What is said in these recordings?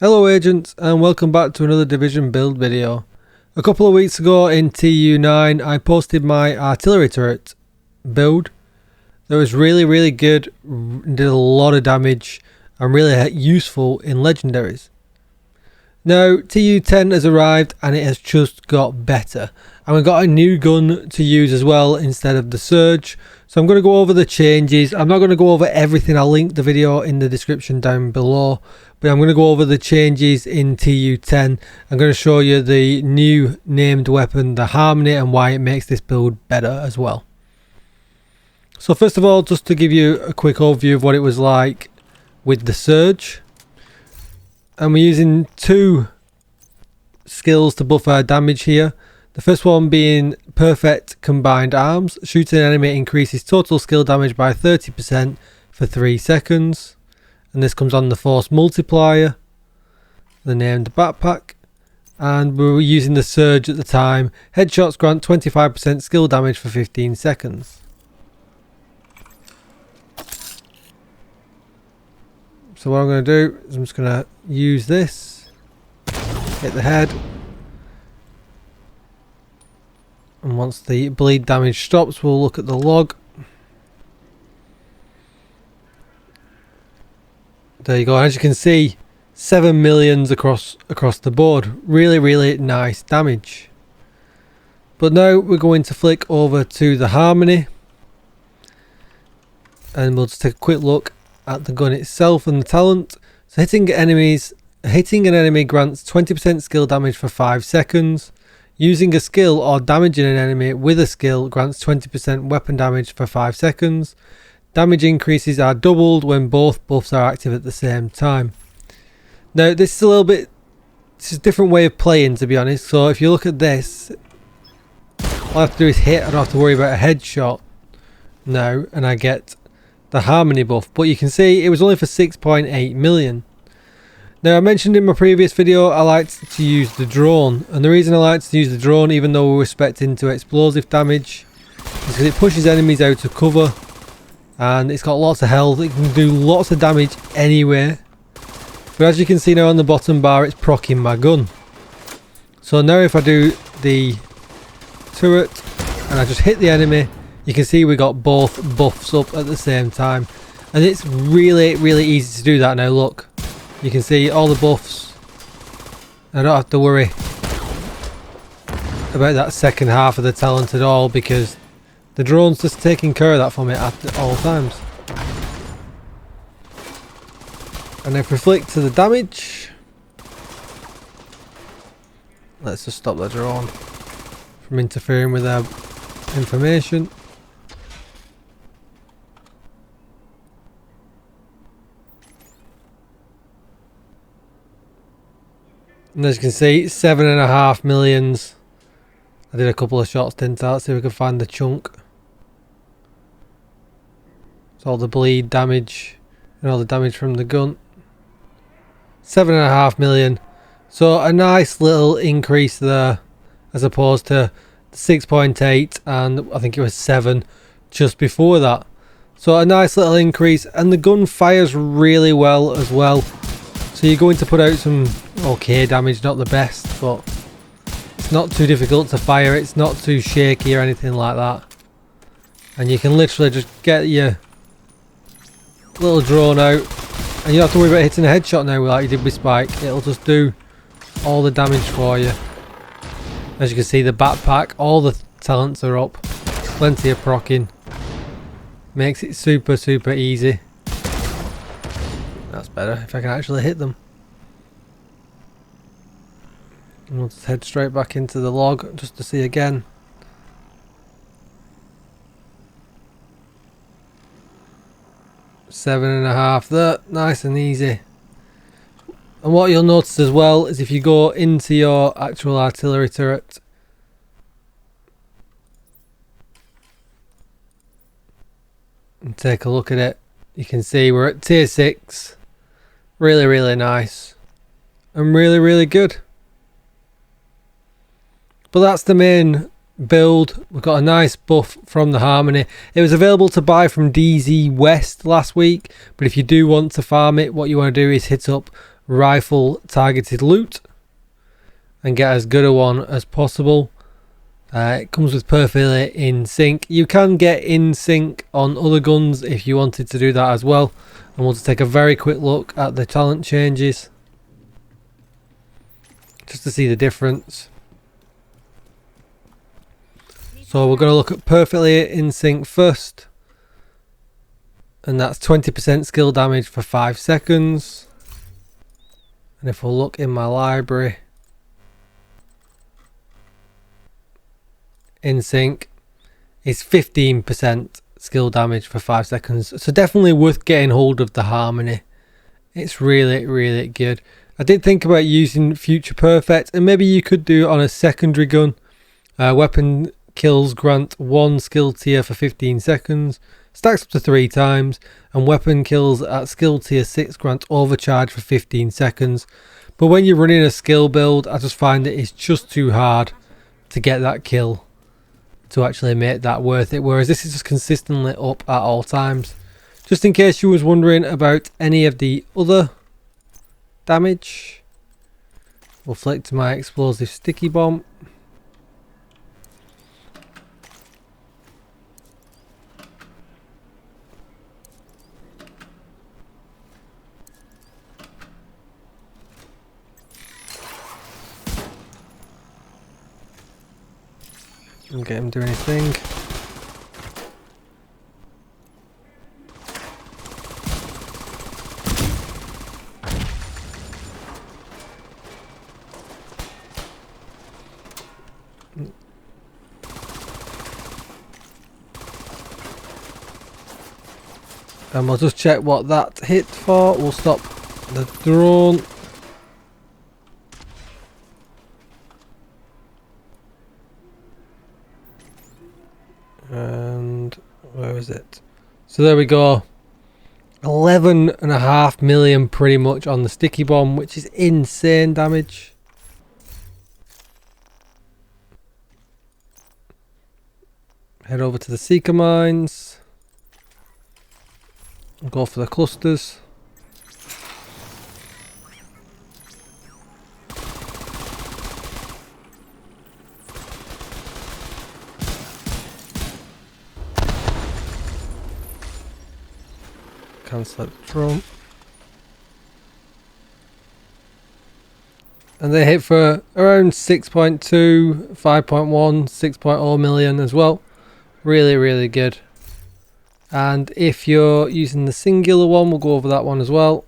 Hello agents, and welcome back to another Division build video. A couple of weeks ago in TU9 I posted my artillery turret build that was really good, did a lot of damage and really useful in legendaries. Now TU10 has arrived and it has just got better, and we've got a new gun to use as well instead of the Surge. So I'm going to go over the changes. I'm not going to go over everything. I'll link the video in the description down below, but I'm going to go over the changes in TU10. I'm going to show you the new named weapon, the Harmony, and why it makes this build better as well. So first of all, just to give you a quick overview of what it was like with the Surge. And we're using two skills to buff our damage here. The first one being Perfect Combined Arms. Shooting an enemy increases total skill damage by 30% for 3 seconds. And this comes on the Force Multiplier, the named backpack. And we were using the Surge at the time. Headshots grant 25% skill damage for 15 seconds. So what I'm going to do is I'm just going to use this, hit the head, and once the bleed damage stops we'll look at the log. There you go. As you can see, 7 millions across the board. Really nice damage. But now we're going to flick over to the Harmony and we'll just take a quick look at the gun itself and the talent. So hitting an enemy grants 20% skill damage for 5 seconds. Using a skill or damaging an enemy with a skill grants 20% weapon damage for 5 seconds. Damage increases are doubled when both buffs are active at the same time. Now this is a different way of playing, to be honest. So if you look at this, all I have to do is hit. I don't have to worry about a headshot now, and I get the Harmony buff. But you can see it was only for 6.8 million. Now I mentioned in my previous video I liked to use the drone, and the reason I liked to use the drone even though we were expecting to explosive damage is because it pushes enemies out of cover and it's got lots of health. It can do lots of damage anywhere, but as you can see now on the bottom bar it's proccing my gun. So now if I do the turret and I just hit the enemy, you can see we got both buffs up at the same time, and it's really easy to do that now. Look, you can see all the buffs. I don't have to worry about that second half of the talent at all because the drone's just taking care of that for me at all times. And if we flick to the damage, let's just stop the drone from interfering with our information. And as you can see, 7.5 millions. I did a couple of shots, didn't I? Let's see if we can find the chunk. It's all the bleed damage and all the damage from the gun. 7.5 million. So a nice little increase there as opposed to the 6.8 and I think it was 7 just before that. So a nice little increase, and the gun fires really well as well. So you're going to put out some okay damage, not the best, but it's not too difficult to fire. It's not too shaky or anything like that. And you can literally just get your little drone out and you don't have to worry about hitting a headshot now like you did with Spike. It'll just do all the damage for you. As you can see, the backpack, all the talents are up. Plenty of proccing. Makes it super easy. That's better if I can actually hit them. And we'll just head straight back into the log just to see again. Seven and a half there, nice and easy. And what you'll notice as well is if you go into your actual artillery turret, and take a look at it, you can see we're at tier 6. Really nice and really good. But that's the main build. We've got a nice buff from the Harmony. It was available to buy from DZ West last week, but if you do want to farm it, what you want to do is hit up rifle targeted loot and get as good a one as possible. It comes with perfectly in sync. You can get in sync on other guns if you wanted to do that as well. And we'll just take a very quick look at the talent changes just to see the difference. So we're going to look at perfectly in sync first, and that's 20% skill damage for 5 seconds. And if we'll look in my library, in sync is 15% skill damage for 5 seconds. So definitely worth getting hold of the harmony. It's really, really good. I did think about using Future Perfect, and maybe you could do it on a secondary gun. Weapon kills grant 1 skill tier for 15 seconds, stacks up to 3 times, and weapon kills at skill tier 6 grant overcharge for 15 seconds. But when you're running a skill build, I just find that it's just too hard to get that kill to actually make that worth it, whereas this is just consistently up at all times. Just in case you was wondering about any of the other damage, we'll flick to my explosive sticky bomb. And get him do anything. And we'll just check what that hit for. We'll stop the drone. And where is it? So there we go. 11.5 million pretty much on the sticky bomb, which is insane damage. Head over to the seeker mines. Go for the clusters. Cancel the drone. And they hit for around 6.2, 5.1, 6.0 million as well. Really, really good. And if you're using the singular one, we'll go over that one as well.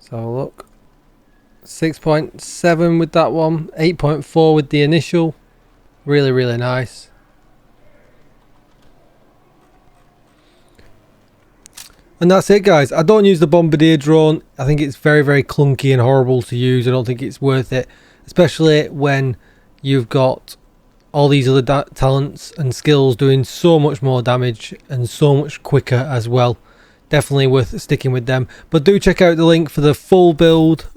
So look, 6.7 with that one, 8.4 with the initial. Really, really nice. And that's it, guys. I don't use the Bombardier drone. I think it's very, very clunky and horrible to use. I don't think it's worth it, especially when you've got all these other talents and skills doing so much more damage and so much quicker as well. Definitely worth sticking with them. But do check out the link for the full build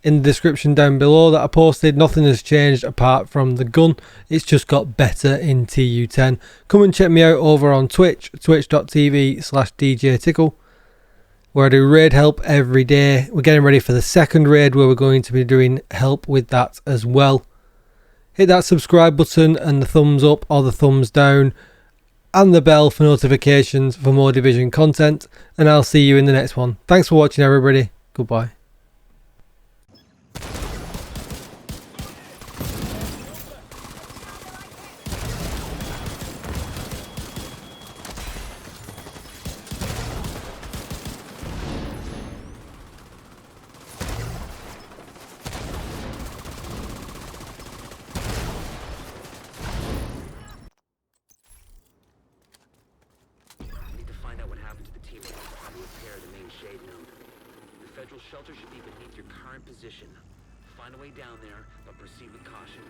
in the description down below that I posted. Nothing has changed apart from the gun. It's just got better in TU10. Come and check me out over on Twitch, twitch.tv/DJTICKLE, where I do raid help every day. We're getting ready for the second raid where we're going to be doing help with that as well. Hit that subscribe button and the thumbs up or the thumbs down and the bell for notifications for more Division content, and I'll see you in the next one. Thanks for watching, everybody. Goodbye. Federal shelter should be beneath your current position. Find a way down there, but proceed with caution.